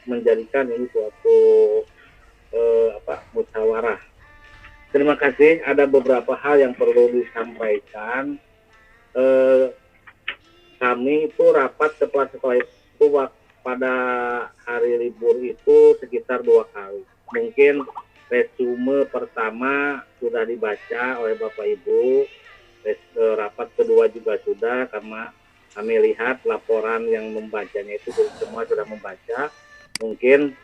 menjadikan ini suatu musyawarah. Terima kasih. Ada beberapa hal yang perlu disampaikan. Eh, Kami itu rapat setelah sekolah itu pada hari libur itu sekitar 2 kali. Mungkin resume pertama sudah dibaca oleh Bapak Ibu, rapat kedua juga sudah, karena kami lihat laporan yang membacanya itu semua sudah membaca. Mungkin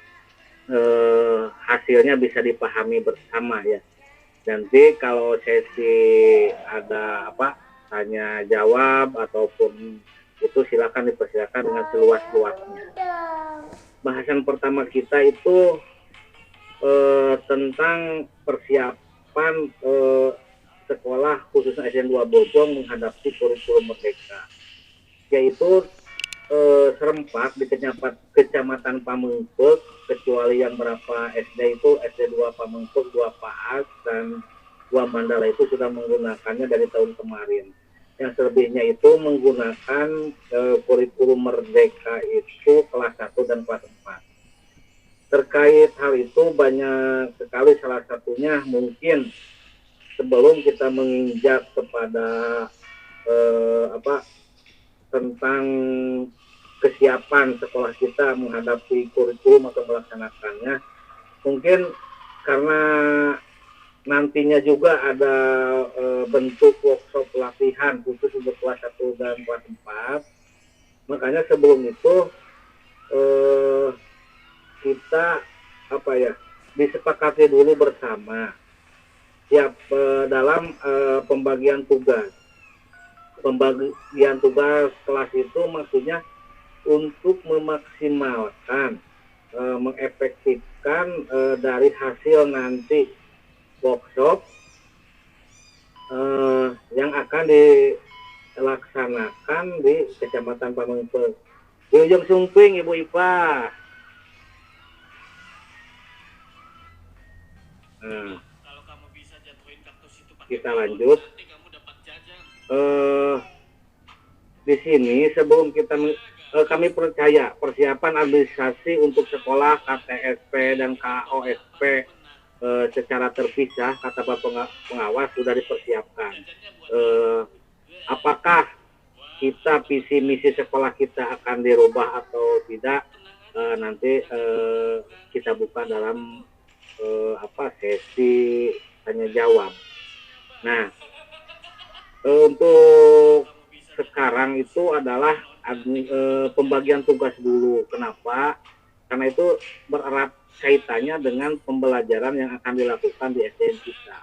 hasilnya bisa dipahami bersama ya. Nanti kalau sesi ada tanya jawab ataupun itu silakan dipersilakan dengan seluas-luasnya. Bahasan pertama kita itu tentang persiapan sekolah khususnya SN2 Bojong menghadapi kurikulum merdeka, yaitu serempak di Kecamatan Pamengpeuk, kecuali yang berapa SD itu SD 2 Pamengpeuk, 2 Paas, dan 2 Mandala itu sudah menggunakannya dari tahun kemarin. Yang selebihnya itu menggunakan kurikulum merdeka itu kelas 1 dan kelas 4. Terkait hal itu banyak sekali, salah satunya mungkin sebelum kita menginjak kepada tentang kesiapan sekolah kita menghadapi kurikulum atau melaksanakannya, mungkin karena nantinya juga ada bentuk workshop pelatihan khusus untuk kelas 1 dan kelas 4, makanya sebelum itu kita disepakati dulu bersama dalam pembagian tugas. Pembagian tugas kelas itu maksudnya untuk memaksimalkan, mengefektifkan dari hasil nanti workshop yang akan dilaksanakan di Kecamatan Pamengpeuk. Di ujung Sumping, Ibu Ipa. Nah, kita lanjut. Di sini sebelum kami percaya persiapan administrasi untuk sekolah KTSP dan KOSP secara terpisah, kata Pak Pengawas, sudah dipersiapkan. Apakah visi misi sekolah kita akan dirubah atau tidak, nanti kita buka dalam sesi tanya jawab. Nah, untuk sekarang itu adalah pembagian tugas dulu. Kenapa? Karena itu bererat kaitannya dengan pembelajaran yang akan dilakukan di SDN kita.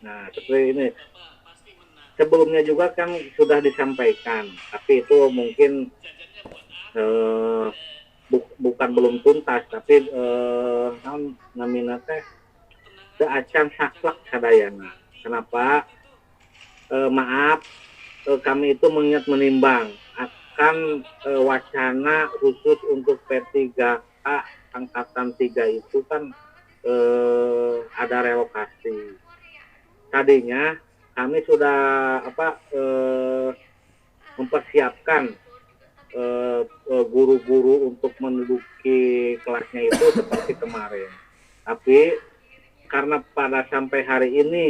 Nah, seperti ini. Sebelumnya juga kan sudah disampaikan, tapi itu mungkin bukan belum tuntas, tapi namina teh acan saklek sadayana. Kenapa? Maaf, kami itu mengingat menimbang akan wacana khusus untuk P3K angkatan 3 itu kan ada relokasi. Tadinya kami sudah mempersiapkan guru-guru untuk menduduki kelasnya itu seperti kemarin. Tapi karena pada sampai hari ini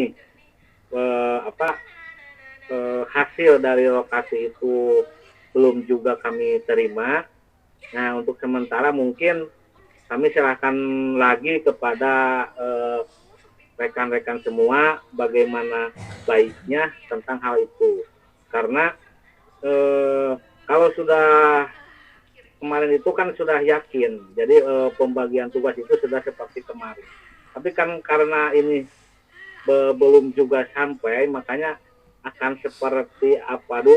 hasil dari lokasi itu belum juga kami terima. Nah, untuk sementara mungkin kami serahkan lagi kepada rekan-rekan semua bagaimana baiknya tentang hal itu. Karena kalau sudah kemarin itu kan sudah yakin, jadi pembagian tugas itu sudah seperti kemarin. Tapi kan karena ini belum juga sampai, makanya akan seperti apa dulu,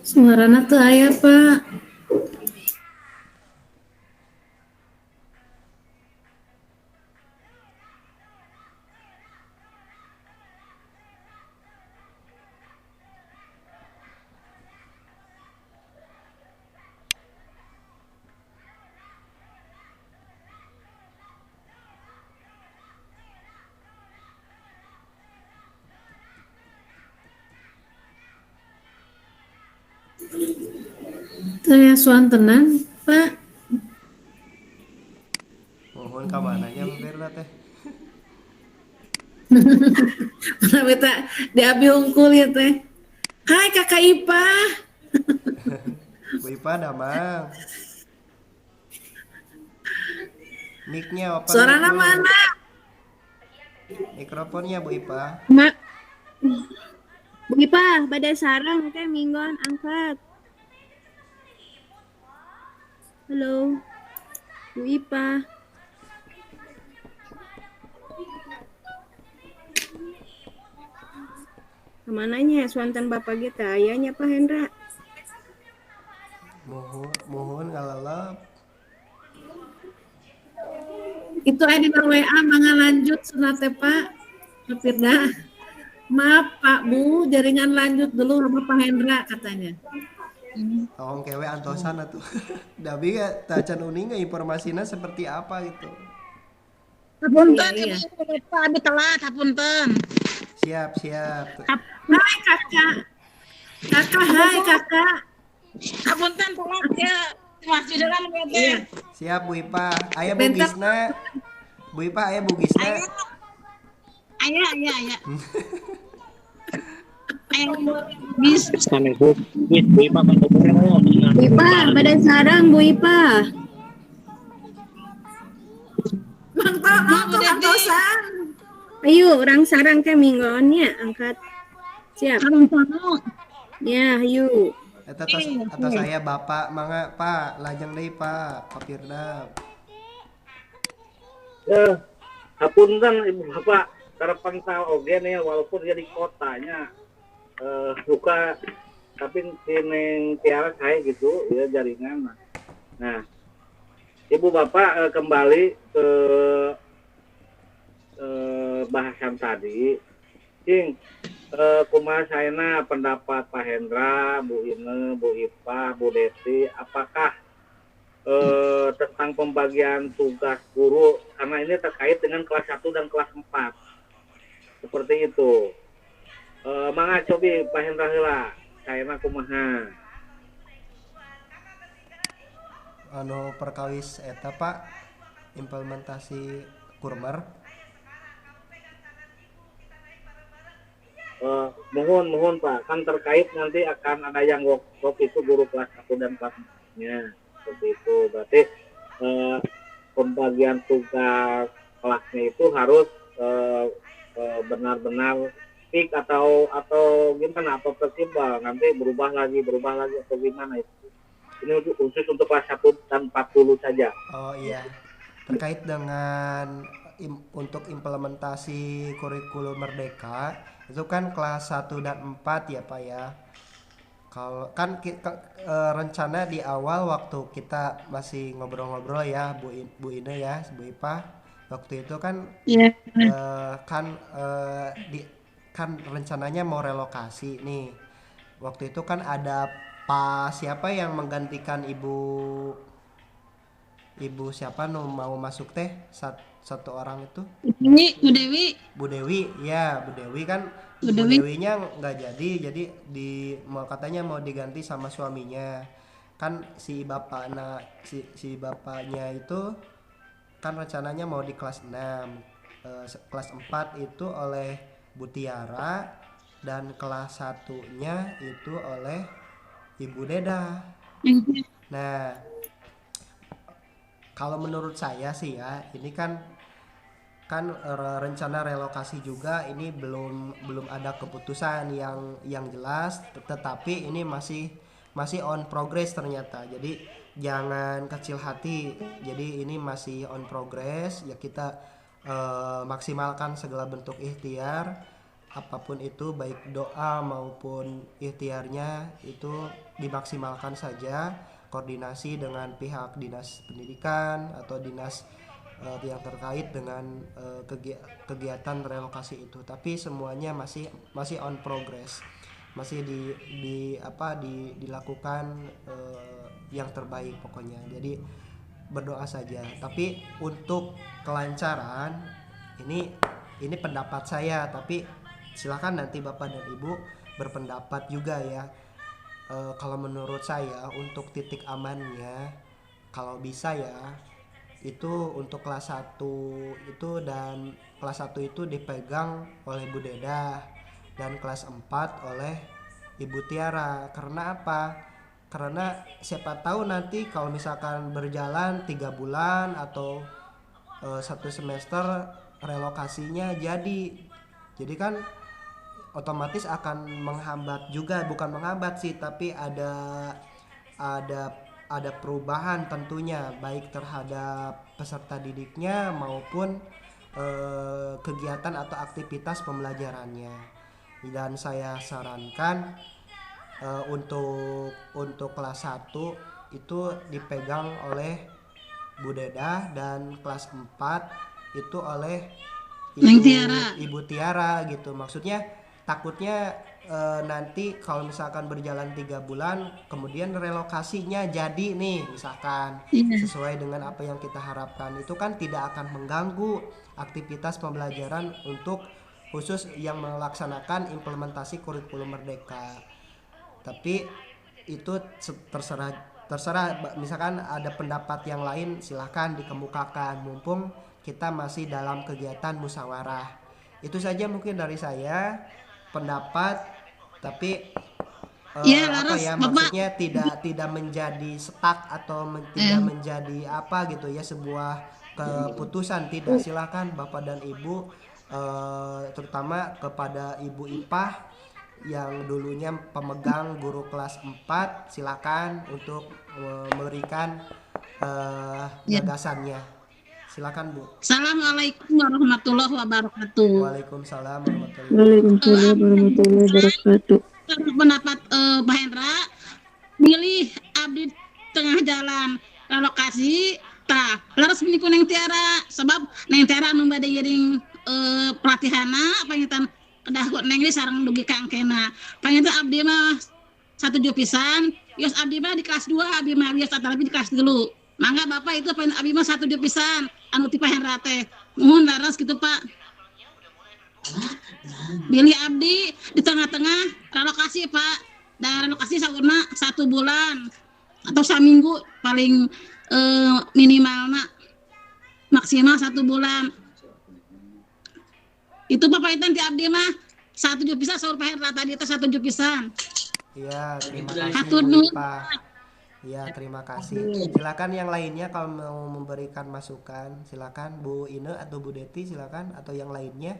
Suarana tuh ayah Pak. Saya suantenan, Pak. Mohon ka mananya Pak Firda teh. Mana beta diabi hungkul ya teh. Hai kakak Ipa. Bu Ipa damang. Mic-nya open mic Suarana dulu. mana? Mikrofonnya Bu Ipa. Mak, Ipa, badai sarang kayak mingguan angkat. Halo, Bu Ipa. Kemananya Swantan Bapak kita? Ayahnya Pak Hendra. Mohon ngalalap. Itu ada di WA mangga lanjut sunate Pak. Pak Firda. Maaf Pak Bu, jaringan lanjut dulu sama Pak Hendra katanya. Tolong kewe antosan atuh. Dabi ya tacan uning informasinya seperti apa gitu. Iya, Hapunten, iya. Ibu abi telat, hapunten. Siap, siap. Hai kakak. Kakak, hai kakak. Hapunten telat ya. Mas di dalam Iya. Siap Bu Ipa. Aya Bentar. bugisna. Bu Ipa aya bugisna. Ayah. Ayah bis. Assalamualaikum. Bu Ipa kan Bu Ipa, badai sarang Bu Ipa. Mantap, mantap, antosan. Ayo, orang sarang kayak mingguannya angkat. Siap. Ya, ayo. Atau saya Bapak mangga Pak, lajeng deui Pak, Pak Firda. Ya, hapunten Ibu Bapak, terpantau oge nih walaupun dia di kotanya buka tapi neng tiara saya gitu ya jaringan. Nah, Ibu Bapak kembali ke bahasan tadi. Cing, kumaha saena pendapat Pak Hendra, Bu Ine, Bu Ipa, Bu Desi, apakah tentang pembagian tugas guru karena ini terkait dengan kelas 1 dan kelas 4 seperti itu. Mangga cobi Pak Hendra heula saena kumaha. Anu perkawis eta Pak, implementasi kurmer. Mohon Pak, kan terkait nanti akan ada yang workshop itu guru kelas 1 dan kelas 4-nya seperti itu. Berarti pembagian tugas kelasnya itu harus benar-benar fix atau gimana, atau fleksibel, nanti berubah lagi atau gimana itu. Ini khusus untuk kelas 1 dan 40 saja. Oh iya. Terkait dengan untuk implementasi kurikulum Merdeka, itu kan kelas 1 dan 4 ya Pak ya. Kalau kan rencana di awal waktu kita masih ngobrol-ngobrol ya Bu Ine ya, Bu Ipa, waktu itu kan Iya. kan rencananya mau relokasi nih. Waktu itu kan ada Pak siapa yang menggantikan ibu siapa mau masuk teh satu orang itu Ini Bu Dewi. Bu Dewi ya Bu Dewi kan Bu Bu Dewi. Dewinya nggak jadi katanya mau diganti sama suaminya kan si bapaknya itu kan rencananya mau di kelas 6 kelas 4 itu oleh Bu Tiara dan kelas 1-nya itu oleh Ibu Deda. Nah, kalau menurut saya sih ya, ini kan rencana relokasi juga ini belum ada keputusan yang jelas, tetapi ini masih on progress ternyata. Jadi jangan kecil hati. Jadi ini masih on progress ya, kita maksimalkan segala bentuk ikhtiar apapun itu, baik doa maupun ikhtiarnya itu dimaksimalkan saja, koordinasi dengan pihak dinas pendidikan atau dinas yang terkait dengan kegiatan relokasi itu. Tapi semuanya masih on progress, masih dilakukan yang terbaik pokoknya. Jadi berdoa saja. Tapi untuk kelancaran ini pendapat saya, tapi silakan nanti Bapak dan Ibu berpendapat juga ya. kalau menurut saya untuk titik amannya kalau bisa ya itu untuk kelas 1 itu, dan kelas 1 itu dipegang oleh Bu Dedah dan kelas 4 oleh Ibu Tiara. Karena apa? Karena siapa tahu nanti kalau misalkan berjalan 3 bulan atau 1 semester relokasinya jadi kan otomatis akan menghambat juga, bukan menghambat sih, tapi ada ada perubahan tentunya baik terhadap peserta didiknya maupun kegiatan atau aktivitas pembelajarannya. Dan saya sarankan untuk kelas 1 itu dipegang oleh Bu Dedah dan kelas 4 itu oleh Neng Tiara. Ibu Tiara gitu. Maksudnya takutnya nanti kalau misalkan berjalan 3 bulan kemudian relokasinya jadi nih misalkan sesuai dengan apa yang kita harapkan, itu kan tidak akan mengganggu aktivitas pembelajaran untuk khusus yang melaksanakan implementasi kurikulum merdeka. Tapi itu terserah misalkan ada pendapat yang lain silahkan dikemukakan mumpung kita masih dalam kegiatan musyawarah. Itu saja mungkin dari saya pendapat, tapi maksudnya tidak menjadi stuck atau tidak menjadi apa gitu ya sebuah keputusan, tidak. Silakan Bapak dan Ibu, terutama kepada Ibu Ipah yang dulunya pemegang guru kelas 4, silakan untuk memberikan gagasannya. Silakan Bu. Assalamualaikum warahmatullahi wabarakatuh. Waalaikumsalam warahmatullahi wabarakatuh. Pendapat Pak Hendra, milih abdi tengah jalan relokasi tah laras meniku Neng Tiara, sebab Neng Tiara nu bade geuring pelatihana pangitan kedah Neng ini sareng dugi kangkena pangitan abdi mah satuju pisan, yos abdi mah di kelas 2, abdi mah yos lebih di kelas 3. Mangga Bapak itu pangitan abdi mah satuju pisan anu ti Pak Hendra teh mohon laras gitu Pak. Pilih abdi di tengah-tengah relokasi Pak, dan relokasi saurna 1 bulan atau 1 minggu paling minimalna, maksimal 1 bulan. Itu Bapak itu ti abdi mah 1 pisan saur Pak Hendra tadi itu 1 pisan. Iya, terima kasih Pak. Iya, terima kasih. Silakan yang lainnya kalau mau memberikan masukan, silakan Bu Ine atau Bu Deti, silakan, atau yang lainnya.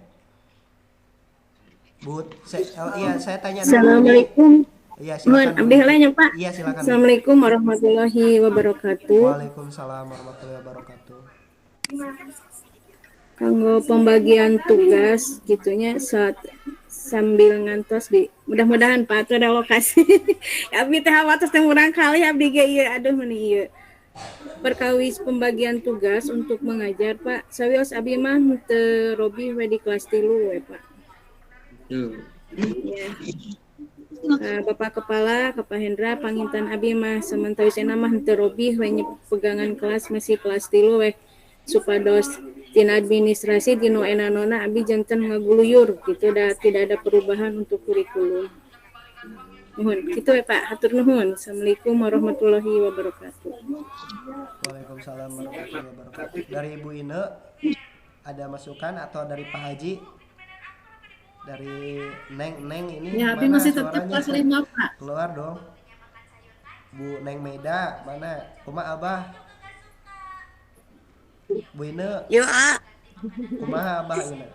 Bu, saya tanya dulu. Assalamualaikum. Iya, silakan. Abdi heulanya Pak. Iya, silakan. Assalamualaikum warahmatullahi wabarakatuh. Waalaikumsalam warahmatullahi wabarakatuh. Kanggo pembagian tugas gitunya saat sambil ngantos di mudah-mudahan Pak ada lokasi. Abdi teh hawatos teh urang kali abdi ge ieu aduh meuni ieu. Perkawis pembagian tugas untuk mengajar Pak. Sawios abdi mah teu robi we di kelas 3 we Pak. Ya. Bapak Kepala, Bapak Hendra, panginten abdi mah samantawisna mah teu robi we pegangan kelas masih kelas 3 we. Supados tina administrasi dino enanona abdi janten ngaguluyur gitu, tidak ada perubahan untuk kurikulum. Nuhun, kitu ya Pak, hatur nuhun. Assalamualaikum warahmatullahi wabarakatuh. Waalaikumsalam warahmatullahi wabarakatuh. Dari Ibu Ine ada masukan atau dari Pak Haji? Dari Neng ini Ya, tapi mana masih tetap suaranya? kelas 5 Pak. Keluar dong. Bu Neng Meda mana? Kumaha Abah? Bu Ine. Yo A. Kumaha Abah Ine?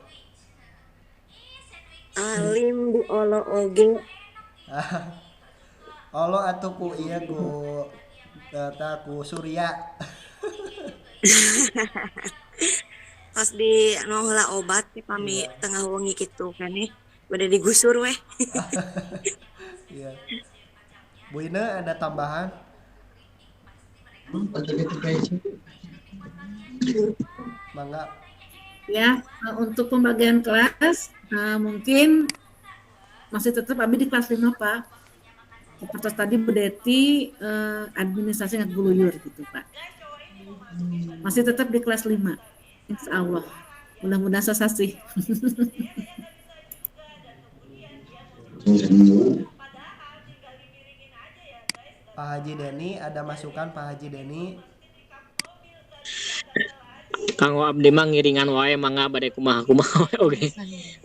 Alim di olo oge. Olo atuh ku ieu ku ku Surya. Pas di heula obat di pami tengah wengi kitu kan nih. Udah digusur weh. Iya. Bu Ine ada tambahan? Mangga. Ya, untuk pembagian kelas mungkin masih tetap abdi di kelas 5 Pak. Seperti tadi Bu Deti administrasi ngaguluyur gitu Pak. Masih tetap di kelas 5. Insya Allah. Mudah-mudahan sasasi. Haji Deni, ada masukan Pak Haji Deni? Kanggo abdi mah ngiringan wae mangga bade kumaha-kumaha we oge.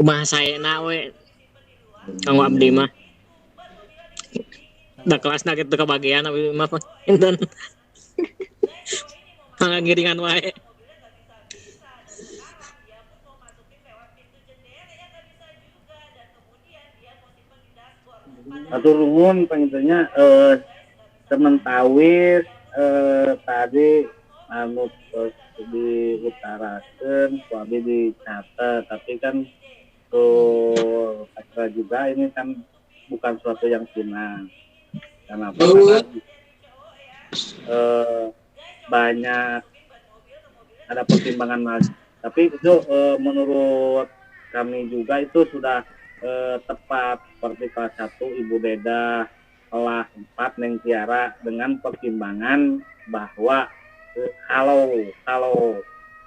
Kumaha saena we kanggo abdi mah. Da kelasna kitu kabagian abdi mah enten. Mangga ngiringan wae. Atur nuhun pangintennya sementawis tadi anu diutarakeun ku abdi dicatet, tapi kan Astra juga ini kan bukan suatu yang final. Kenapa? Karena banyak ada pertimbangan mas. Tapi itu menurut kami juga itu sudah tepat seperti kelas 1 Ibu Deda, kelas 4 Neng Tiara, dengan pertimbangan bahwa kalau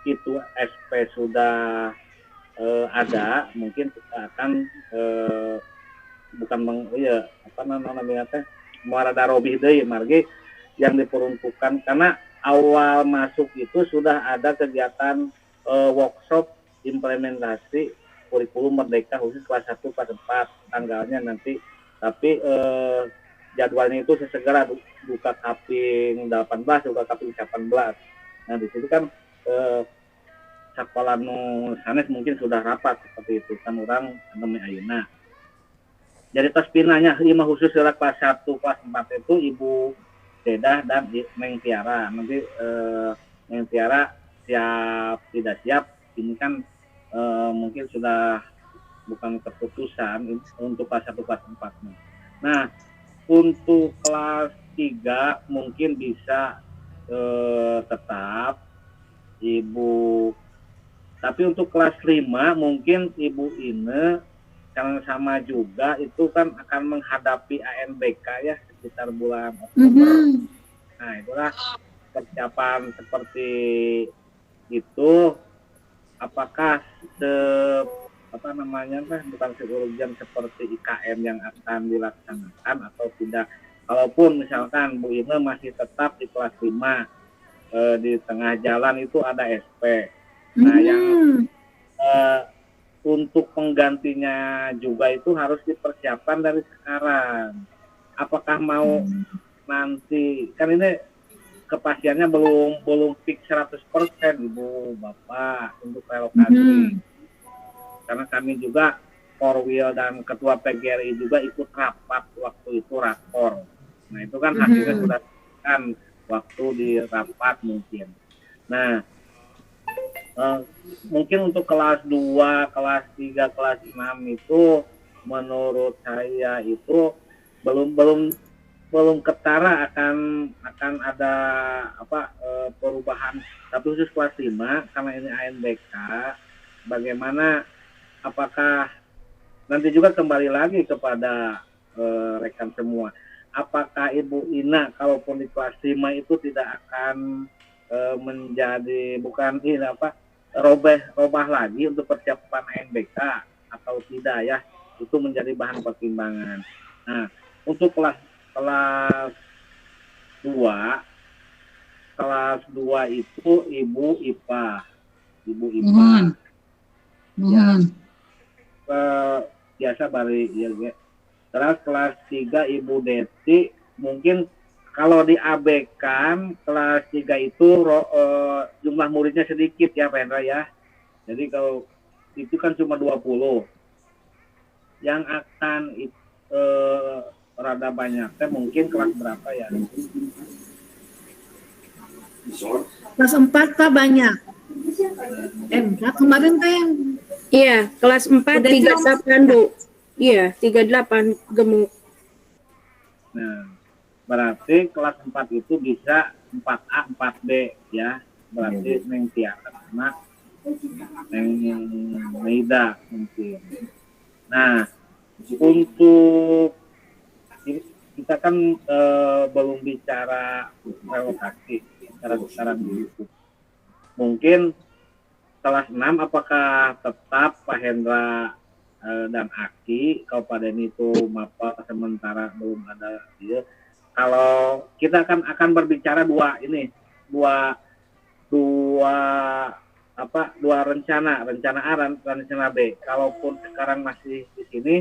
itu SP sudah ada, mungkin kita akan muarada robih deui margi yang diperuntukkan, karena awal masuk itu sudah ada kegiatan workshop implementasi kurikulum Merdeka khusus kelas 1 kelas 4 tanggalnya nanti, tapi jadwalnya itu sesegera buka kaping 18, buka kaping 18. Nah di situ kan sekolah nu sanes mungkin sudah rapat seperti itu kan orang demi ayeuna. Jadi tos pinanya lima khusus kelas 1 kelas 4 itu Ibu Dedah dan Neng Tiara. Nanti Neng Tiara siap tidak siap ini kan mungkin sudah bukan keputusan untuk kelas 1 kelas 4. Nah, untuk kelas 3 mungkin bisa tetap Ibu, tapi untuk kelas 5 mungkin Ibu Ine karena sama juga itu kan akan menghadapi ANBK ya sekitar bulan Oktober. Nah, itulah persiapan seperti itu. Apakah bukan seurgent seperti IKM yang akan dilaksanakan atau tidak? Kalaupun misalkan Bu Ine masih tetap di kelas 5, di tengah jalan itu ada SP. Nah, yang untuk penggantinya juga itu harus dipersiapkan dari sekarang. Apakah mau nanti, kan ini kepastiannya belum fix 100% Ibu Bapak untuk relokasi. Karena kami juga Korwil dan Ketua PGRI juga ikut rapat waktu itu rakor. Nah itu kan hasilnya sudah kan waktu di rapat mungkin. Nah mungkin untuk kelas 2, kelas 3, kelas 6 itu menurut saya itu belum ketara akan ada perubahan, tapi khusus kelas 5 karena ini ANBK, bagaimana, apakah nanti juga kembali lagi kepada rekan semua, apakah Ibu Ina kalaupun di kelas 5 itu tidak akan menjadi robah lagi untuk persiapan ANBK atau tidak ya, itu menjadi bahan pertimbangan. Nah untuk kelas 2 itu Ibu IPA ya, biasa bari ya. Terus kelas 3 Ibu Deti, mungkin kalau di AB kan kelas 3 itu jumlah muridnya sedikit ya Pak Hendra ya. Jadi kalau itu kan cuma 20. Yang akan rada banyak, mungkin kelas berapa ya? Kelas 4 Pak banyak. Kemarin teh yang Iya, kelas 4 38 Bu. Iya, 38 gemuk. Nah, berarti kelas 4 itu bisa 4A, 4B ya. Berarti Neng Tiara sama Neng Meida mungkin. Nah, untuk kita kan belum bicara relokasi secara dulu. Mungkin kelas 6 apakah tetap Pak Hendra dan Aki, Kabupaten itu mapa sementara belum ada dia. Kalau kita akan berbicara dua dua dua rencana A dan rencana B. Kalaupun sekarang masih di sini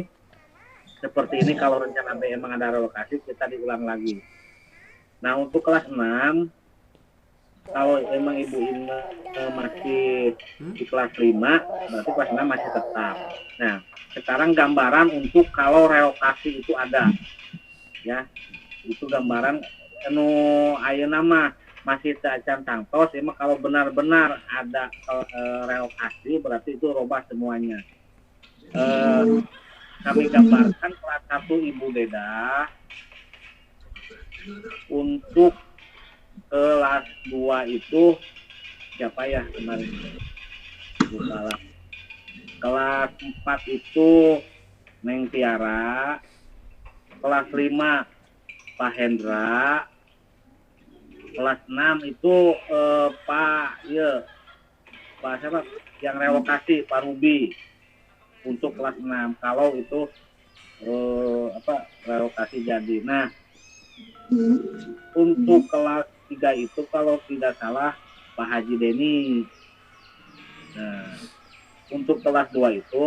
seperti ini, kalau rencana B emang ada relokasi, kita diulang lagi. Nah, untuk kelas 6, kalau emang Ibu Ina masih di kelas 5, berarti kelas 6 masih tetap. Nah, sekarang gambaran untuk kalau relokasi itu ada. Ya, itu gambaran ayeuna mah masih acan tangtos, emang kalau benar-benar ada relokasi berarti itu robah semuanya. Kami gambarkan kelas 1 Ibu Deda, untuk kelas 2 itu siapa ya kemarin? Salah. Kelas 4 itu Neng Tiara, kelas 5 Pak Hendra, kelas 6 itu Pak siapa yang relokasi, Pak Ruby, untuk kelas 6 kalau itu relokasi jadi. Nah, untuk kelas 3 itu kalau tidak salah Pak Haji Deni. Nah, untuk kelas 2 itu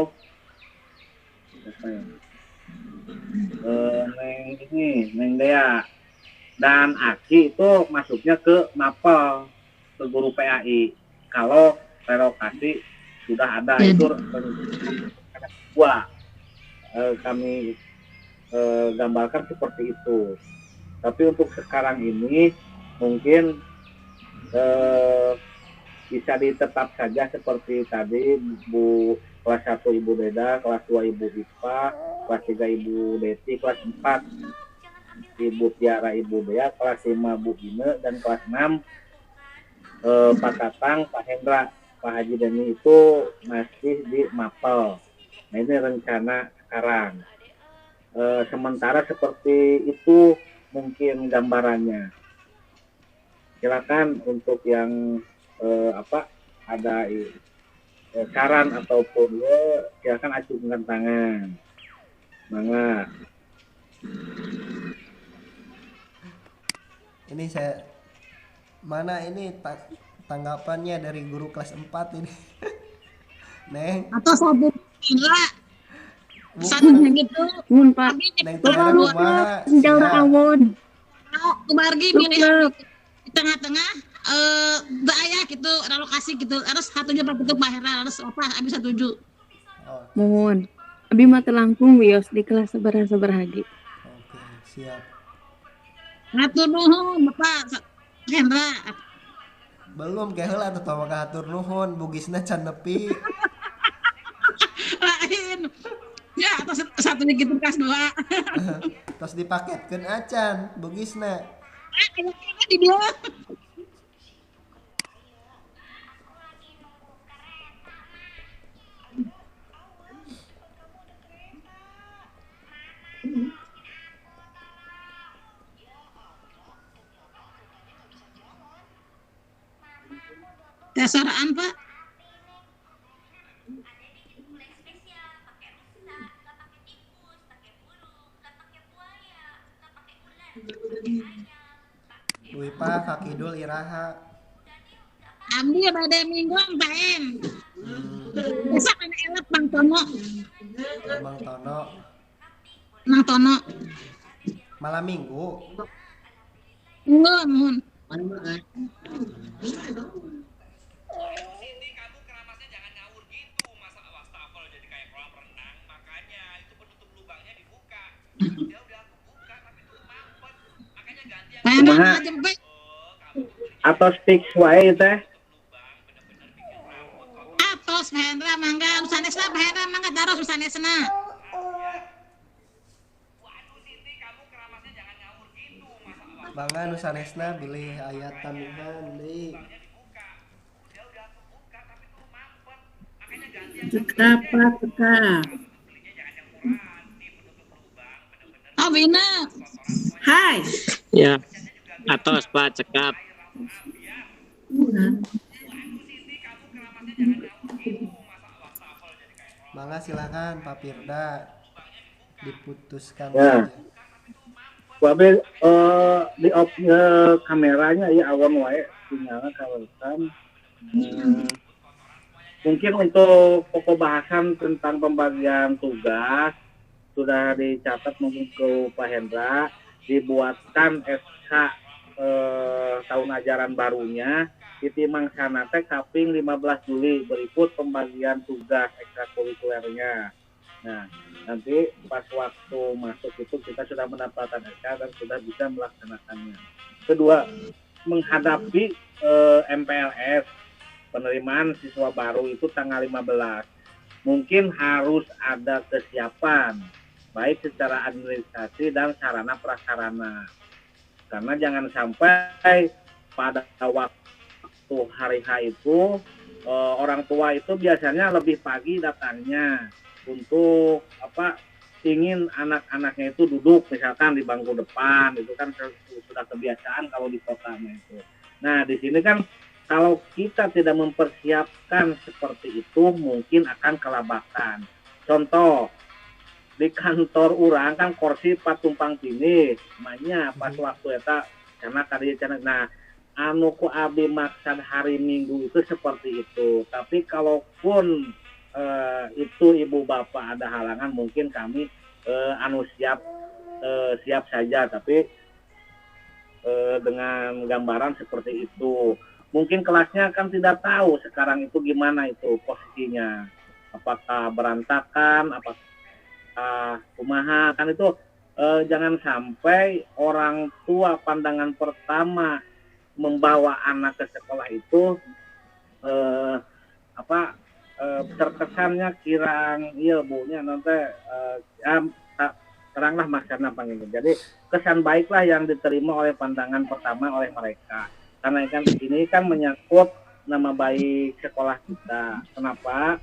Neng Dea dan Aki itu masuknya ke MAPEL, ke guru PAI. Kalau relokasi sudah ada, itu kami gambarkan seperti itu. Tapi untuk sekarang ini mungkin bisa ditetap saja seperti tadi, Bu. Kelas 1 Ibu Deda, kelas 2 Ibu Ipa, kelas 3 Ibu Deti, kelas 4 Ibu Tiara, Ibu Dea, kelas 5 Bu Ine, dan kelas 6 Pak Tatang, Pak Hendra, Pak Haji Deni itu masih di MAPEL. Nah, ini rencana sekarang. Sementara seperti itu mungkin gambarannya. Silakan untuk yang ada saran ataupun silakan acungkan tangan. Mangga. Ini mana ini tanggapannya dari guru kelas 4 ini? Neng. Atau sabun enggak? Satunya gitu. Mun Pak. Neng Tiara kumaha? Jauh awon. Kumargi milih di tengah-tengah bahaya gitu, relokasi gitu. Harus satunya Pak itu Pak Hera, harus abis setuju. Mohon. Abi mah telangkung wios di kelas sabaraha ge. Oke, siap. Ngatur nuhun Bapak Hendra. Belum heula atuh tong hatur nuhun, bugisna can nepi. Lain. Ya, atau satunya gitu kelas 2. Terus dipaketkeun acan bugisna. Kayaknya di dia. Dasaraan Pak. Wipa kakidul iraha. Abdi pada minggu paen. Besok anak elap Bang Tono. Bang Tono. Bang Tono. Malam minggu. Enggak, mohon. Kumaha? Atos fix wae teh. Atos Hendra mangga usanesna Hendra mangga daros usanesna. Bangga nu sanesna bilih ayat tamihan deui. Cekap, Pak, cekap. Oh, Bina. Hai. Ya, atos Pak cekap. Mangga silakan Pak Firda diputuskan Ya. saja. Wabe di kameranya ya awan wae sinyalnya kawasan. Mungkin untuk pokok bahasan tentang pembagian tugas sudah dicatat mungkin ke Pak Hendra, dibuatkan SK tahun ajaran barunya ditimang sana teh kaping 15 Juli berikut pembagian tugas ekstrakurikulernya. Nah, nanti pas waktu masuk itu kita sudah mendapatkan SK dan sudah bisa melaksanakannya. Kedua, menghadapi MPLS penerimaan siswa baru itu tanggal 15. Mungkin harus ada kesiapan baik secara administrasi dan sarana prasarana. Karena jangan sampai pada waktu hari H itu orang tua itu biasanya lebih pagi datangnya untuk ingin anak-anaknya itu duduk misalkan di bangku depan, itu kan sudah kebiasaan kalau di kotanya itu. Nah, di sini kan kalau kita tidak mempersiapkan seperti itu mungkin akan kelabakan. Contoh, di kantor orang kan kursi patumpang pilih namanya pas waktu eta karena tadi nah anu ku abdi maksud hari Minggu itu seperti itu. Tapi kalaupun itu ibu bapak ada halangan mungkin kami siap saja, tapi dengan gambaran seperti itu. Mungkin kelasnya kan tidak tahu sekarang itu gimana itu posisinya, apakah berantakan, apakah kumaha, kan itu jangan sampai orang tua pandangan pertama membawa anak ke sekolah itu terkesannya kirang bunya nanti teranglah maksudnya panggil. Jadi kesan baiklah yang diterima oleh pandangan pertama oleh mereka, karena kan ini kan menyangkut nama baik sekolah kita. Kenapa?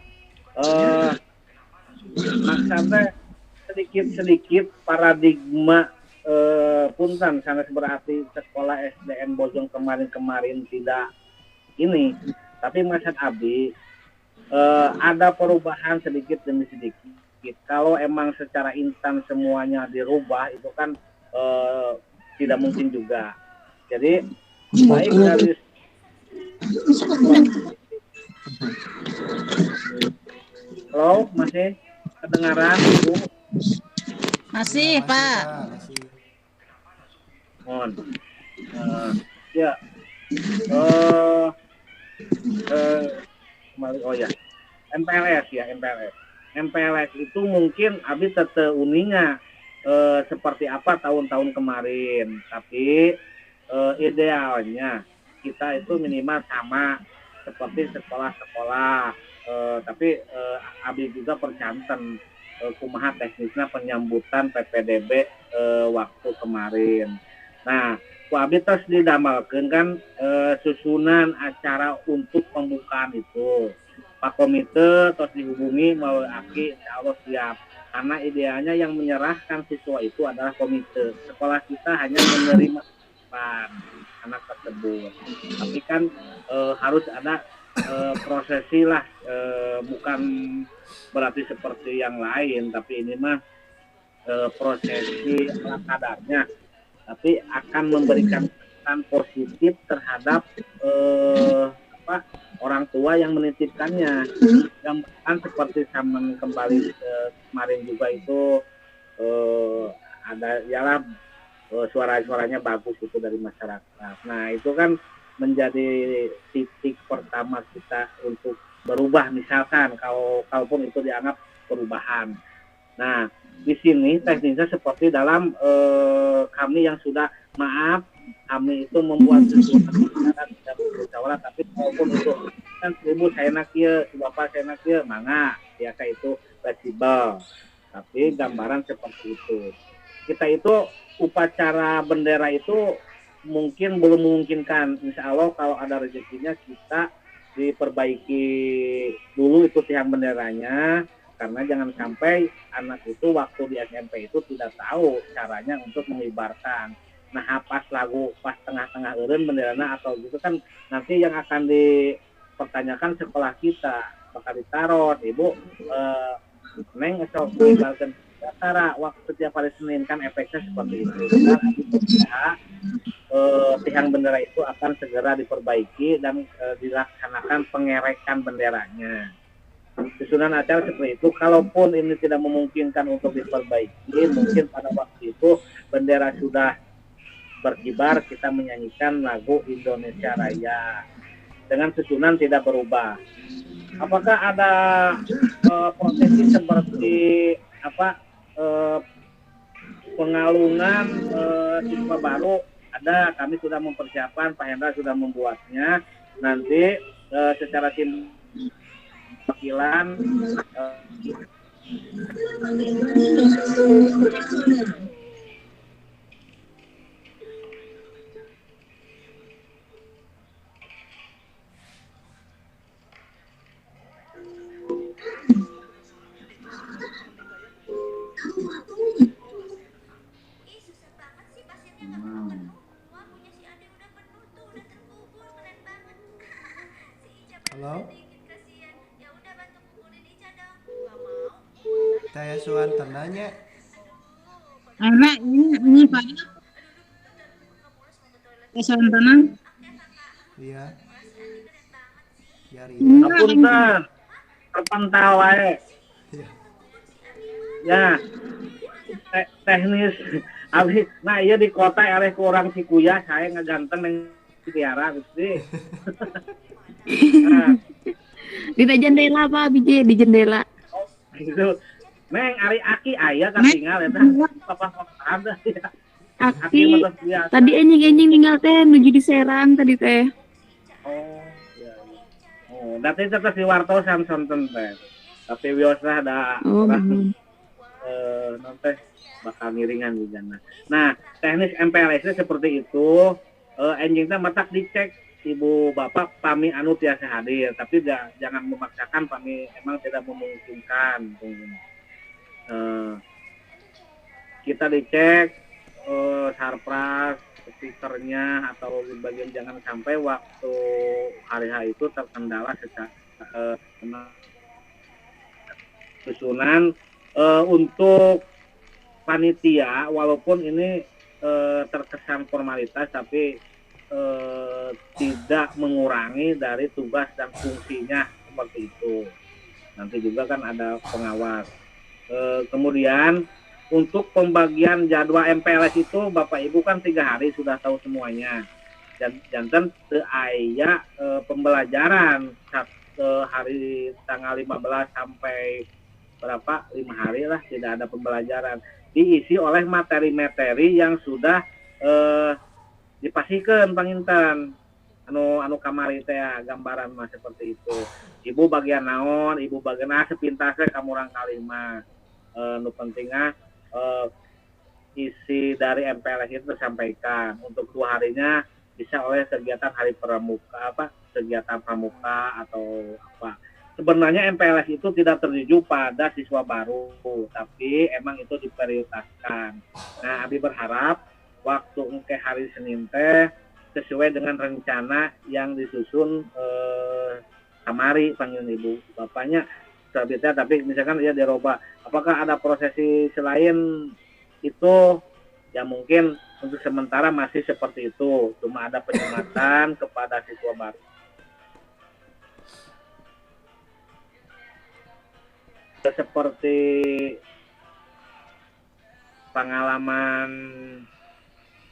Maksudnya sedikit paradigma punten karena berarti sekolah SDN Bojong kemarin tidak ini, tapi maksud abdi ada perubahan sedikit demi sedikit. Kalau emang secara instan semuanya dirubah itu kan tidak mungkin juga. Jadi baik dari halo, masih kedengaran Ibu? Masih, Pak. Mohon. Ya. Oh ya. MPLS itu mungkin abis uniknya seperti apa tahun-tahun kemarin, tapi idealnya kita itu minimal sama seperti sekolah-sekolah, tapi abis juga percanten kumaha teknisnya penyambutan PPDB waktu kemarin. Nah, abis terus didamalkan kan susunan acara untuk pembukaan itu. Pak Komite terus dihubungi melalui AKI, insya Allah siap. Karena idealnya yang menyerahkan siswa itu adalah komite. Sekolah kita hanya menerima anak tersebut. Tapi kan harus ada prosesi lah, bukan berarti seperti yang lain, tapi ini mah prosesi ala kadarnya. Tapi akan memberikan pesan positif terhadap orang tua yang menitipkannya. Yang kan seperti zaman kembali kemarin juga itu ada ialah suara-suaranya bagus itu dari masyarakat. Nah, itu kan menjadi titik pertama kita untuk berubah, misalkan kalaupun itu dianggap perubahan. Nah, di sini teknisnya seperti dalam kami yang sudah kami itu membuat sesuatu tidak bermusyawarah, tapi walaupun itu kan ibu saya nak ya, bapak saya nak ya, mangga ya kayak itu fleksibel, tapi gambaran seperti itu. Kita itu upacara bendera itu mungkin belum memungkinkan. Insya Allah kalau ada rezekinya kita diperbaiki dulu itu tiang benderanya, karena jangan sampai anak itu waktu di SMP itu tidak tahu caranya untuk mengibarkan. Nah, pas lagu pas tengah-tengah eureun benderana atau gitu kan nanti yang akan dipertanyakan sekolah kita bakal ditaruh, ibu neng sok mengibarkan Cara waktu setiap hari Senin kan efeknya seperti itu. Dan tiang bendera itu akan segera diperbaiki dan dilaksanakan pengerekan benderanya. Susunan acara seperti itu, kalaupun ini tidak memungkinkan untuk diperbaiki, mungkin pada waktu itu bendera sudah berkibar, kita menyanyikan lagu Indonesia Raya dengan susunan tidak berubah. Apakah ada prosesi seperti pengalungan siswa baru? Ada, kami sudah mempersiapkan, Pak Hendra sudah membuatnya. Nanti secara tim wakilan Halo? Saya Suwan tandanya. Anak ini Pak. Kesan tanang. Iya. Jari. Apunten, terpantau wae. Iya. Ya, teknis. Abis, nah iya di kota arek kurang si kuya, saya ngeganteng neng Tiara Gusti. Nah, Di jendela Pak, biji di jendela. gitu. Neng Ari Aki aya kan tinggal eta. Papa ada ya. Aki tadi enjing tinggal teh nuju di Serang tadi teh. Oh, ya. Oh, dati tetep si Warto Samson teh. Tapi biasa ada orang nanti bakal ngiringan di sana. Nah, teknis MPLS seperti itu. Enjingnya matak dicek ibu bapak pami anu tiasa hadir, tapi jangan memaksakan, pami emang tidak memungkinkan. Kita dicek sarpras stikernya atau bagian, jangan sampai waktu hari H itu terkendala secara susunan untuk panitia, walaupun ini terkesan formalitas tapi tidak mengurangi dari tugas dan fungsinya seperti itu. Nanti juga kan ada pengawas. Kemudian untuk pembagian jadwal MPLS itu Bapak Ibu kan 3 hari sudah tahu semuanya. Jantan aya pembelajaran hari tanggal 15 sampai berapa 5 hari lah tidak ada pembelajaran, diisi oleh materi-materi yang sudah dipasihkan panginten anu kamari teh gambaran mah seperti itu. Ibu bagian naon, ibu bagian sepintasnya kamu orang kalima nu pentingnya isi dari MPLS itu tersampaikan. Untuk 2 harinya bisa oleh kegiatan hari pramuka kegiatan pramuka atau apa. Sebenarnya MPLS itu tidak tertuju pada siswa baru, tapi emang itu diprioritaskan. Nah, Abi berharap waktu ke hari Senin teh sesuai dengan rencana yang disusun kamari panggil ibu bapaknya sabitnya, tapi misalkan dia dirubah, apakah ada prosesi selain itu? Ya mungkin untuk sementara masih seperti itu, cuma ada penyematan kepada siswa baru. Seperti pengalaman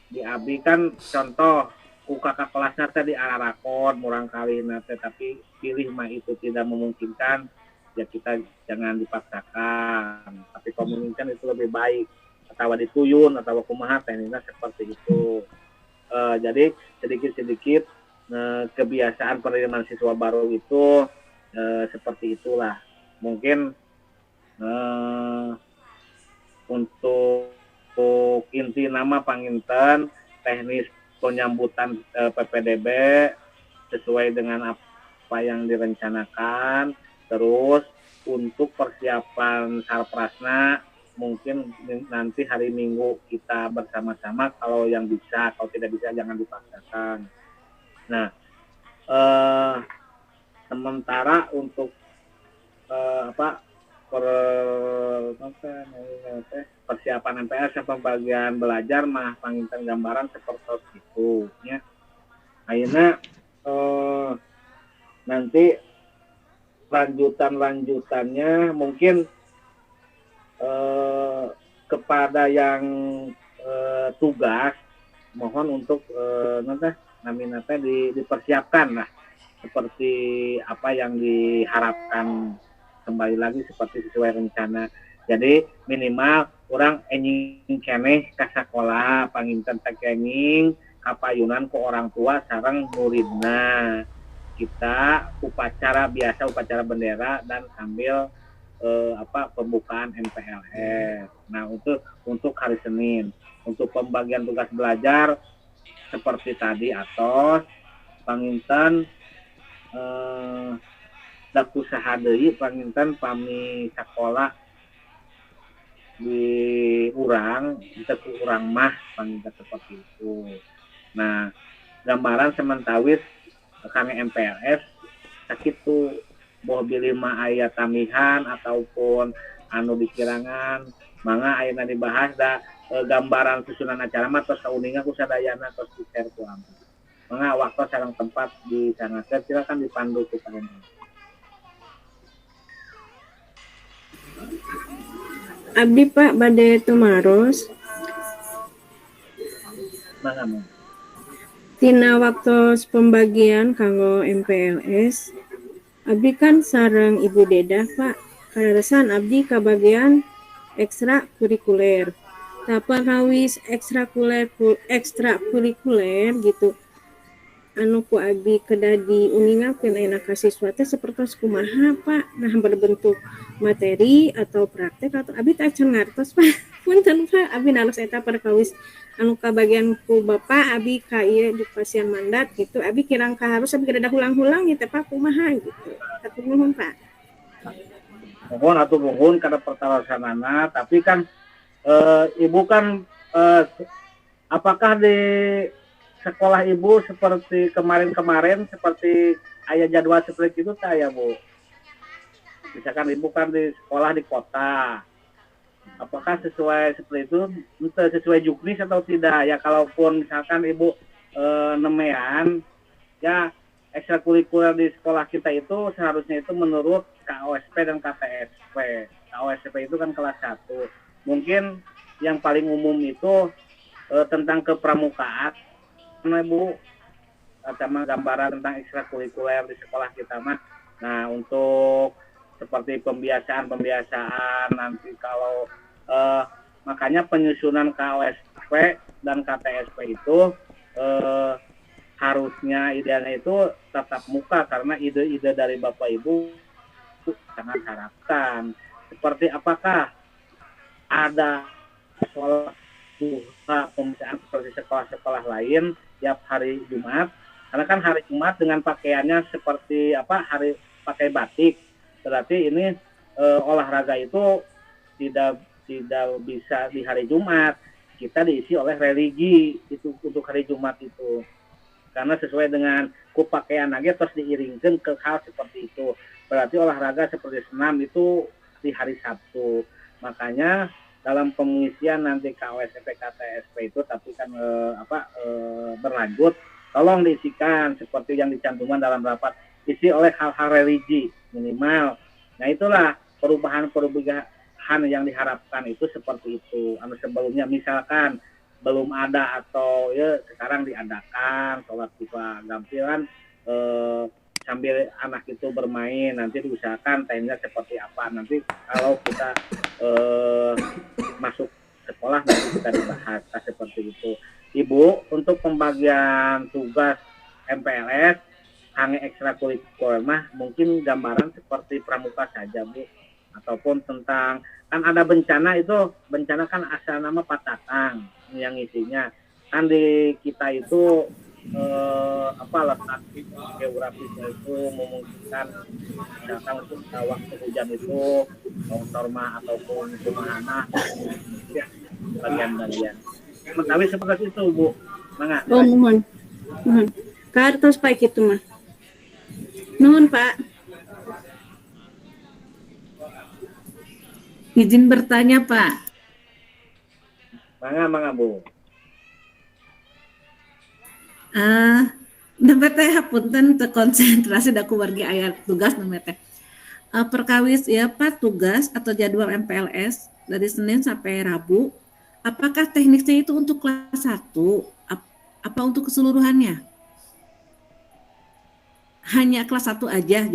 di Abi kan contoh kakak kelasnya tadi arakon murang kali nate, tapi pilih mah itu tidak memungkinkan, ya kita jangan dipaksakan, tapi komunikasikan itu lebih baik, atau dituyun atau kumaha tekniknya seperti itu. Jadi sedikit-sedikit kebiasaan penerimaan siswa baru itu seperti itulah. Mungkin untuk inti nama panginten teknis penyambutan PPDB sesuai dengan apa yang direncanakan. Terus untuk persiapan sarprasna mungkin nanti hari Minggu kita bersama-sama kalau yang bisa, kalau tidak bisa jangan dipaksakan. Nah, sementara untuk persiapan MPLS yang pembagian belajar mah panginten gambaran seperti itu nya. Ayeuna nanti lanjutannya mungkin kepada yang tugas mohon untuk naminatnya dipersiapkan lah seperti apa yang diharapkan, kembali lagi seperti sesuai rencana. Jadi minimal orang enjing keneh ka sakolah panginten tekenging kapayunan ku orang tua sareng muridna. Kita upacara biasa, upacara bendera dan sambil pembukaan MPLS. Nah, untuk hari Senin, untuk pembagian tugas belajar seperti tadi atos panginten daku saha deui panginten pami sakola di urang ku urang mah panginten seperti itu. Nah, gambaran sementawis kami MPLS sakitu boh bilih mah aya tamihan ataupun anu dikirangan mangga ayeuna dibahas da gambaran susunan acara mah tos kauningan ku sadayana tos di-share ku abdi. Mangga waktu sareng tempat di sana silakan dipandu ku panjenengan. Abdi Pak bade tumaros. Mangga. Tina waktu pembagian kanggo MPLS, abdi kan sareng Ibu Dedah Pak, kadadosan abdi kabagian ekstrakurikuler. Tapi kawis ekstrakurikuler gitu. Anu ku abdi kedah diuningakeun ayeuna ka siswa teh sapertos kumaha Pak? Nah berbentuk materi atau praktek atau abdi teh can ngartos Pak. Punten Pak, abdi nalos eta perkawis anu kabagian ku Bapak abdi ka ieu di pasien mandat gitu. Abdi kirang kaharus abdi kada ulang-ulang gitu Pak kumaha gitu. Atuh nuhun Pak. Mohon atuh nuhun kana pertarasanana, tapi kan Ibu kan apakah di sekolah Ibu seperti kemarin seperti aya jadwal seperti itu tak ya Bu? Misalkan Ibu kan di sekolah di kota, apakah sesuai seperti itu, sesuai juknis atau tidak? Ya kalaupun misalkan Ibu nemean, ya ekstrakurikuler di sekolah kita itu seharusnya itu menurut KOSP dan KTSP. KOSP itu kan kelas 1. Mungkin yang paling umum itu tentang kepramukaan, Bu, sama gambaran tentang ekstrakurikuler di sekolah kita mah. Nah, untuk seperti pembiasaan nanti kalau makanya penyusunan KOSP dan KTSP itu harusnya idealnya itu tatap muka karena ide-ide dari Bapak Ibu sangat harapkan. Seperti apakah ada sekolah pembiasaan seperti sekolah-sekolah lain tiap hari Jumat, karena kan hari Jumat dengan pakaiannya seperti hari pakai batik, berarti ini olahraga itu tidak bisa di hari Jumat, kita diisi oleh religi itu untuk hari Jumat itu, karena sesuai dengan pakaian aja terus diiringkan ke hal seperti itu, berarti olahraga seperti senam itu di hari Sabtu. Makanya dalam pengisian nanti KOSP KTSP itu tapi kan berlanjut, tolong diisikan seperti yang dicantumkan dalam rapat, isi oleh hal-hal religi minimal. Nah itulah perubahan yang diharapkan itu seperti itu. Sebelumnya misalkan belum ada atau ya sekarang diadakan sholat tiba gampilan sambil anak itu bermain, nanti diusahakan timenya seperti apa, nanti kalau kita masuk sekolah nanti kita dibahas seperti itu. Ibu, untuk pembagian tugas MPLS hanya ekstrakurikuler mah mungkin gambaran seperti pramuka saja Bu, ataupun tentang kan ada bencana kan asal nama Patatang yang isinya kan di kita itu letak geografisnya itu memungkinkan misalkan untuk waktu hujan itu torma ataupun kumahana ya bagian-bagian. Tapi seperti itu Bu. Mangga. Oh mohon. Kartos Pak gitu mah. Nuhun Pak. Izin bertanya Pak. Mangga Bu. Nembe teh hapunten teu konsentrasi da keluarga aya tugas nembe teh. Perkawis ya Pak tugas atau jadwal MPLS dari Senin sampai Rabu. Apakah teknisnya itu untuk kelas 1? Apa untuk keseluruhannya? Hanya kelas 1 aja.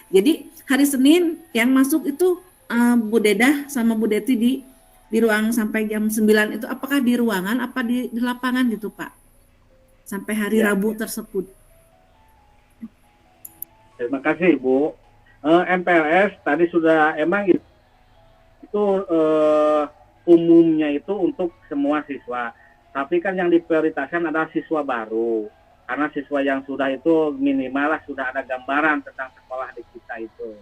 Jadi hari Senin yang masuk itu Bu Dedah sama Bu Deti di ruang sampai jam 9 itu apakah di ruangan apa di lapangan gitu Pak? Sampai hari Ya. Rabu tersebut. Terima kasih Bu. MPLS tadi sudah emang itu umumnya itu untuk semua siswa. Tapi kan yang diprioritaskan adalah siswa baru. Karena siswa yang sudah itu minimal lah sudah ada gambaran tentang sekolah di kita itu.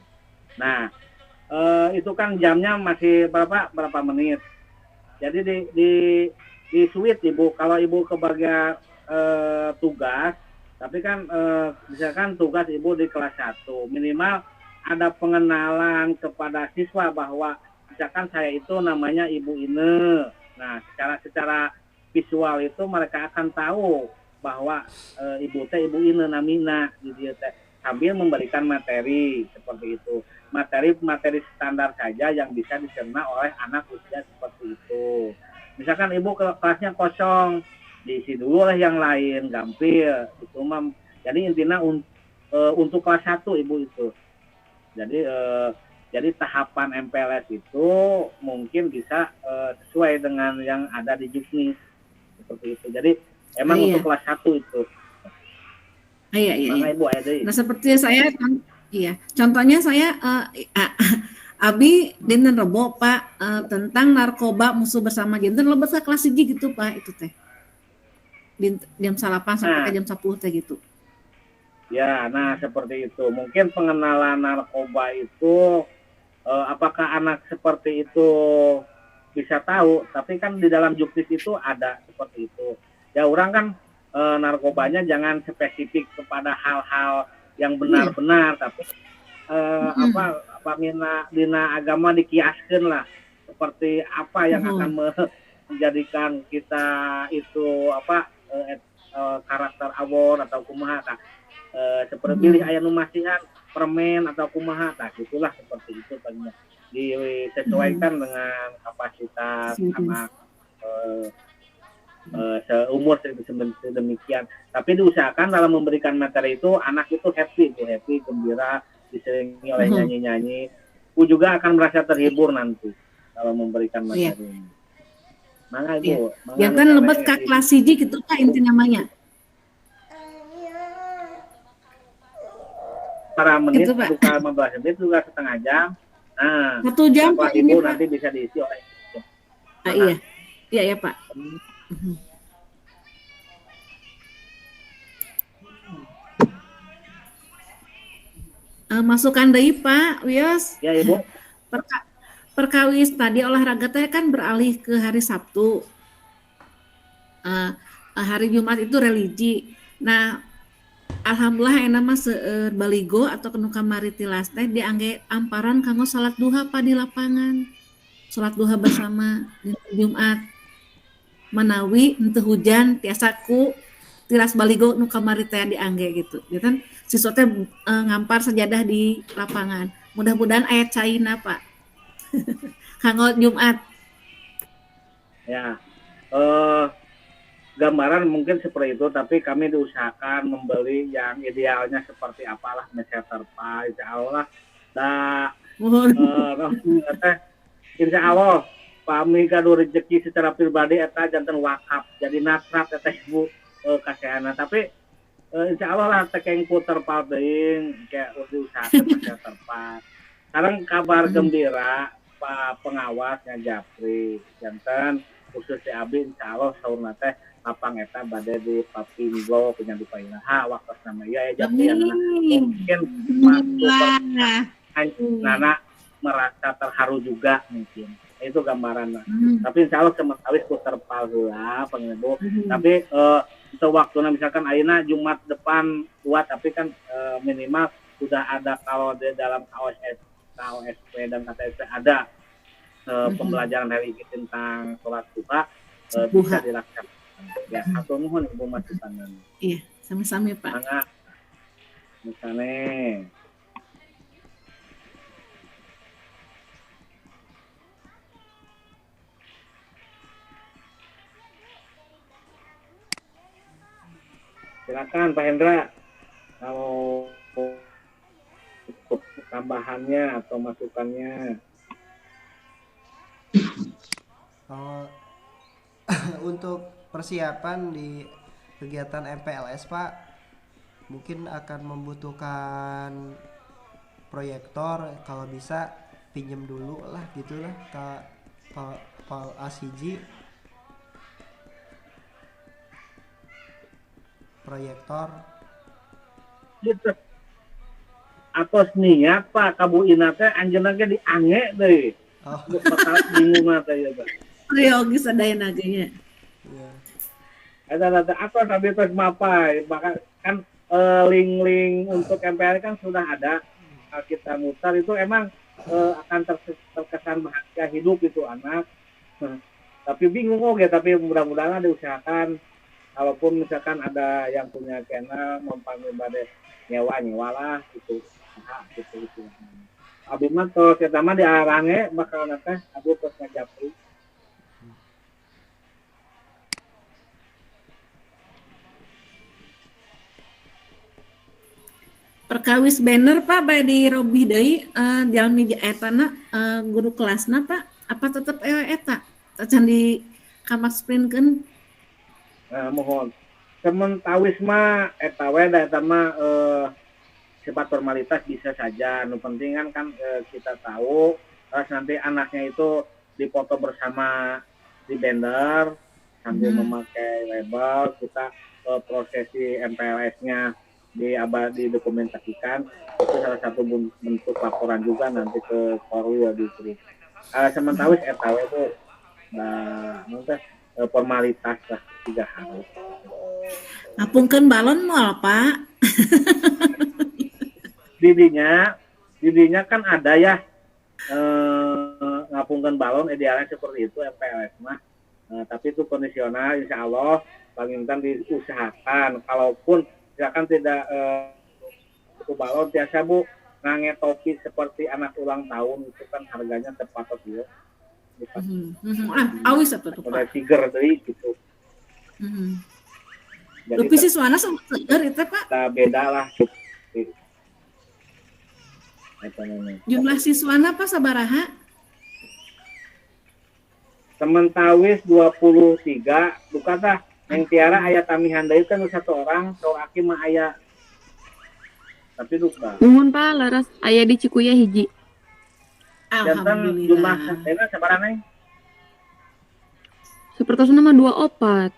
Nah, itu kan jamnya masih berapa menit. Jadi di switch Ibu, kalau Ibu kebagian tugas, tapi kan misalkan tugas Ibu di kelas 1, minimal ada pengenalan kepada siswa bahwa misalkan saya itu namanya Ibu Ine. Nah, secara visual itu mereka akan tahu bahwa Ibu Ine namina gitu teh, sambil memberikan materi seperti itu. Materi standar saja yang bisa dicerna oleh anak usia seperti itu. Misalkan Ibu kelasnya kosong, diisi dulu oleh yang lain, gampil itu mah. Jadi intinya untuk kelas 1 Ibu itu. Jadi tahapan MPLS itu mungkin bisa sesuai dengan yang ada di Juknis seperti itu. Jadi emang untuk kelas 1 itu. Iya. Ibu ada. Nah seperti saya, contohnya saya Abi dinten Rebo Pak tentang narkoba musuh bersama dinten lebet ke kelas 1 gitu Pak itu teh. Jam 8 sampai ke jam 10 teh gitu. Ya, nah seperti itu. Mungkin pengenalan narkoba itu apakah anak seperti itu bisa tahu, tapi kan di dalam Juknis itu ada seperti itu. Ya orang kan narkobanya jangan spesifik kepada hal-hal yang benar-benar, tapi apa dina agama dikiaskeun lah seperti apa yang akan menjadikan kita itu karakter awon atau kumaha seperti pilih aya nu masihan permen atau kumaha gitulah seperti itu tadinya disesuaikan dengan kapasitas anak seumur sedemikian, tapi diusahakan dalam memberikan materi itu anak itu happy, gembira, diselingi oleh nyanyi-nyanyi. Aku juga akan merasa terhibur nanti kalau memberikan materi. Mangga Ibu. Yang kan lebet ke kelas 1 gitu Pak inti namanya. Para menit Itu, Pak. buka 15 menit juga setengah jam. Nah, 1 jam Pak ini Ibu Pak. nanti bisa diisi oleh Iya Pak. Masukan deui Pak Wios. Ya Ibu. Perkawis tadi olahraga teh kan beralih ke hari Sabtu. Hari Jumat itu religi. Nah, alhamdulillah enak mah seueur baligo atau kanu kamari tilas teh diangge amparan kanggo salat duha Pak di lapangan. Salat duha bersama di Jumat. Manawi henteu hujan tiasa ku tilas baligo nu kamari teh diangge gitu. Ya kan siswa teh ngampar sajadah di lapangan. Mudah-mudahan aya caina Pak. Kanggo Jumat. Ya. Gambaran mungkin seperti itu, tapi kami diusahakan membeli yang idealnya seperti apalah meseter Pak, insya Allah. Insya Allah kami kado rezeki secara pribadi eta janten wakaf jadi nasrat eta Ibu kasehana, tapi insya Allah lah tekeng puter paling kayak diusahakan meseter Pak. Sekarang kabar gembira Pak pengawasnya Japri janten khusus di Abi insya Allah saurna teh lapang eta bade di Papinggo punya di Painaha waktu nama ya Japri yang mungkin Nana merasa terharu juga mungkin itu gambaran tapi insya Allah sementara putar palhula pengebu tapi untuk waktunya misalkan ayeuna Jumat depan kuat tapi kan minimal sudah ada kalau di dalam KOSP dan KTSP ada pembelajaran religi tentang sholat duha bisa Duha. dilaksanakan. Ya, hatur nuhun Ibu masukanna. Iya, sami-sami Pak. Mangga misalnya silakan Pak Hendra kalau untuk tambahannya atau masukannya. Oh, untuk persiapan di kegiatan MPLS Pak, mungkin akan membutuhkan proyektor, kalau bisa pinjem dulu lah gitulah ke Pak Asiji, proyektor. Gitu. Atos niat Pak kabuina teh anjeunna ge diange deui. Oh, Bakal bingung teh ya Pak. Yogi sadayana ge nya. iya. Ada apa tapi terus mapai maka kan link-link untuk MPR kan sudah ada. Kita mutar itu emang akan terkesan bahagia hidup itu anak. Tapi bingung oke, tapi mudah-mudahan diusahakan kalaupun misalkan ada yang punya channel mempanggil bade nyewa lah gitu. Nah, gitu. Abi mah tos eta mah diarange bakal teh abi tos ngajapri. Perkawis banner Pak bae di Robi deui jalmi etana guru kelasna Pak apa tetep eta can di kamar sprintkeun. Mohon sementawis mah eta we da eta mah sifat formalitas bisa saja. Nu penting kan kita tahu terus nanti anaknya itu dipoto bersama di banner sambil memakai label, kita prosesi MPLS-nya didokumentasikan. Itu salah satu bentuk laporan juga nanti ke Koru ya diberi. Sementawis eta we itu nanti formalitas lah 3 hari. Ngapungkeun balon moal Pak. Didinya kan ada ya ngapungkeun balon idealnya seperti itu MPLS mah. Tapi itu kondisional, insya Allah Pangintan diusahakan. Kalaupun misalkan tidak itu balon biasa Bu ngange topi seperti anak ulang tahun itu kan harganya tepat ya. Awis apa tuh Udah Pak? figure deui gitu. Jadi Lupi siswana sama seger itu Pak. kita beda lah. Jumlah siswana Pak sabaraha? Sementawis 23 bukan tah yang tiara aya tamihan deui kan 1 orang, so aki mah aya. Tapi lupa. Nuhun Pak, laras aya di Cikuya hiji. Jantan jumlah Alhamdulillah. santena sabaraha neng? Sapertosna mah 24.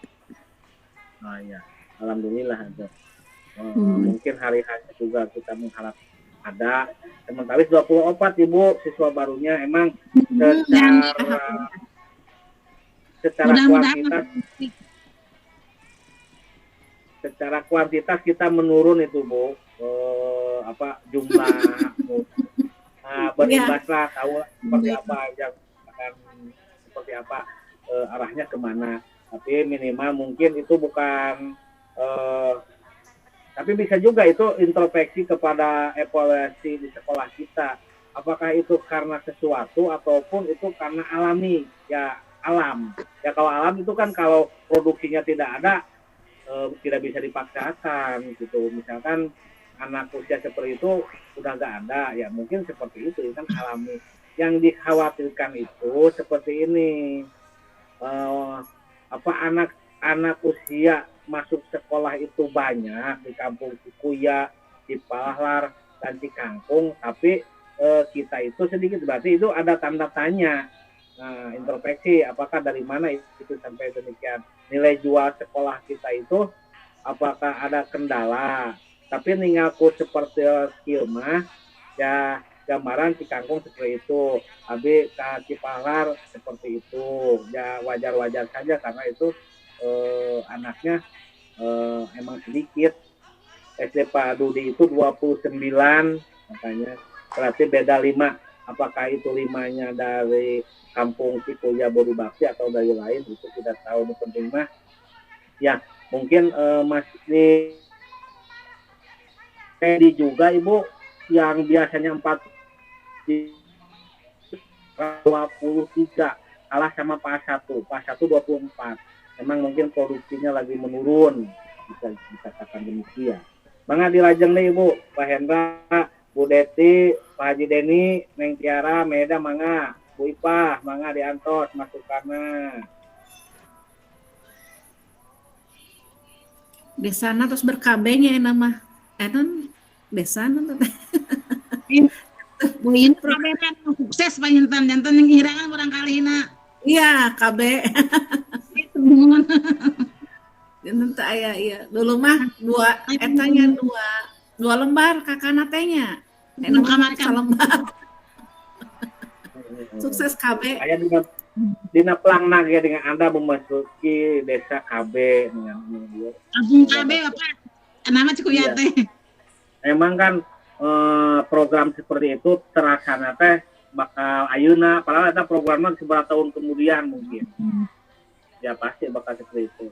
Oh iya, alhamdulillah ada. Mungkin hari-hari juga kita mengharap ada. Sementawis 24 Ibu siswa barunya emang secara kuantitas kita menurun itu Bu. Jumlah berimbaslah tahu seperti apa yang akan seperti apa arahnya kemana. Tapi minimal mungkin itu bukan tapi bisa juga itu introspeksi kepada evaluasi di sekolah kita. Apakah itu karena sesuatu ataupun itu karena alami ya alam. Ya kalau alam itu kan kalau produksinya tidak ada tidak bisa dipaksakan gitu. Misalkan anak usia seperti itu udah nggak ada ya mungkin seperti itu kan alami. Yang dikhawatirkan itu seperti ini anak usia masuk sekolah itu banyak di kampung Cikuya, di Palahlar dan di Kangkung, tapi kita itu sedikit berarti itu ada tanda tanya. Nah, introspeksi apakah dari mana itu sampai demikian. Nilai jual sekolah kita itu apakah ada kendala. Tapi ninggalku seperti skill mah ya gambaran Cikangkung seperti itu, Abi Cipalar seperti itu, ya wajar-wajar saja karena itu anaknya emang sedikit. SD Pak Dudi itu 29 makanya berarti beda 5 apakah itu 5-nya dari kampung Cikuya Budi Bakti atau dari lain, itu tidak tahu. Yang penting mah ya mungkin Mas di juga Ibu yang biasanya 23 kalah sama Pak 1 24. Memang mungkin produksinya lagi menurun, bisa dikatakan demikian. Mangga dilajeng nih Ibu, Pak Hendra, Bu Deti, Pak Haji Deni, Neng Tiara, Meda, mangga, Bu Ipah, mangga diantos masukannya. Desana terus berkabenya nama. Enon desana tuh. Ini perbedaan sukses panjenengan jantan yang irangan barangkali na. Iya, KB. Itu mohon. Jantan teh aya iya. Dulu mah etanya dua lembar kakana tehnya. Enon kamar salembar. Sukses KB. Saya dina pelangna ya dengan Anda memasuki desa KB dengan Kampung KB Bapak. Nama Cikuya teh. Emang kan program seperti itu terlaksana teh bakal ayeuna, padahal ada programnya seberapa tahun kemudian mungkin. Ya pasti bakal seperti itu.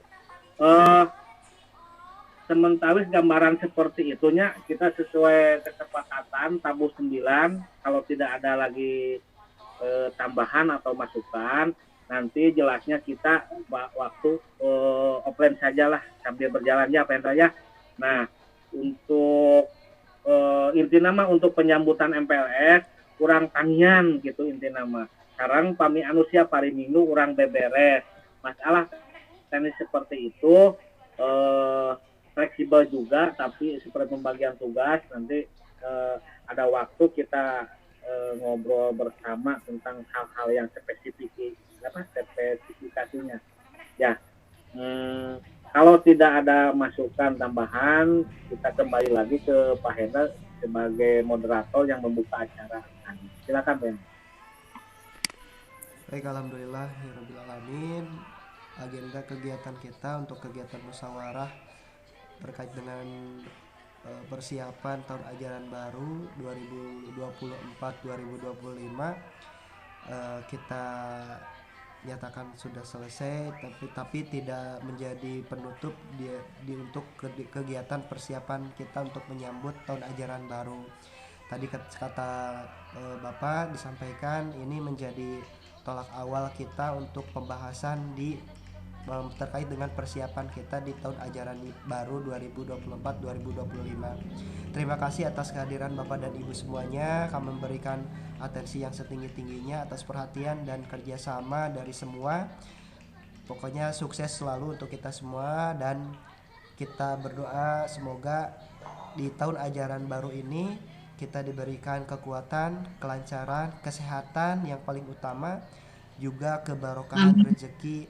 Sementara gambaran seperti itunya kita sesuai kesepakatan tabuh 9, kalau tidak ada lagi tambahan atau masukan, nanti jelasnya kita waktu offline sajalah sambil berjalan ya Pak Hendra ya. Nah, untuk inti nama untuk penyambutan MPLS kurang tangian gitu inti nama. Sekarang pami anusia pari minggu kurang beberes. Masalah teknis seperti itu fleksibel juga, tapi seperti pembagian tugas nanti ada waktu kita ngobrol bersama tentang hal-hal yang spesifikasinya. Ya. Kalau tidak ada masukan tambahan, kita kembali lagi ke Pak Hendra sebagai moderator yang membuka acara. Silakan, Ben. Baik, alhamdulillah Rabbil Alamin. Agenda kegiatan kita untuk kegiatan musyawarah terkait dengan persiapan tahun ajaran baru 2024-2025 kita nyatakan sudah selesai, tapi tidak menjadi penutup untuk kegiatan persiapan kita untuk menyambut tahun ajaran baru. Tadi kata Bapak disampaikan ini menjadi tolak awal kita untuk pembahasan terkait dengan persiapan kita di tahun ajaran baru 2024-2025. Terima kasih atas kehadiran Bapak dan Ibu semuanya. Kami memberikan atensi yang setinggi-tingginya atas perhatian dan kerjasama dari semua. Pokoknya sukses selalu untuk kita semua, dan kita berdoa semoga di tahun ajaran baru ini kita diberikan kekuatan, kelancaran, kesehatan yang paling utama, juga kebarokahan rezeki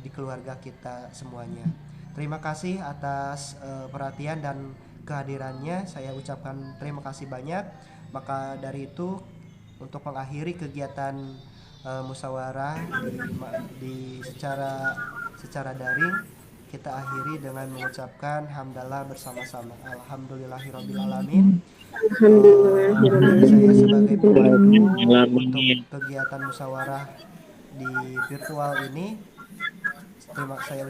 di keluarga kita semuanya. Terima kasih atas perhatian dan kehadirannya. Saya ucapkan terima kasih banyak. Maka dari itu, untuk mengakhiri kegiatan musyawarah secara daring, kita akhiri dengan mengucapkan hamdalah bersama-sama. Alhamdulillahirobbilalamin. Saya sebagai pelaku untuk kegiatan musyawarah di virtual ini, saya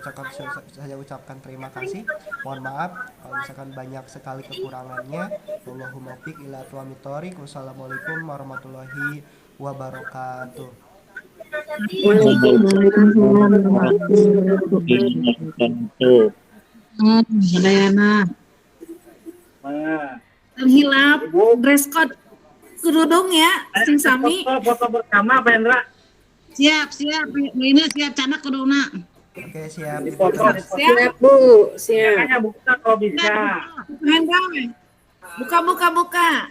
ucapkan terima kasih. Mohon maaf kalau misalkan banyak sekali kekurangannya. Allahumma fiq ila aqwamit thoriq. Wassalamualaikum warahmatullahi wabarakatuh. Terhilap dress code kerudung ya, sing sami. Foto bersama Pak Hendra. Siap. Ini siap canak kuduna. Oke, siap. Siap Bu, siap. Makanya buka kalau bisa. Buka.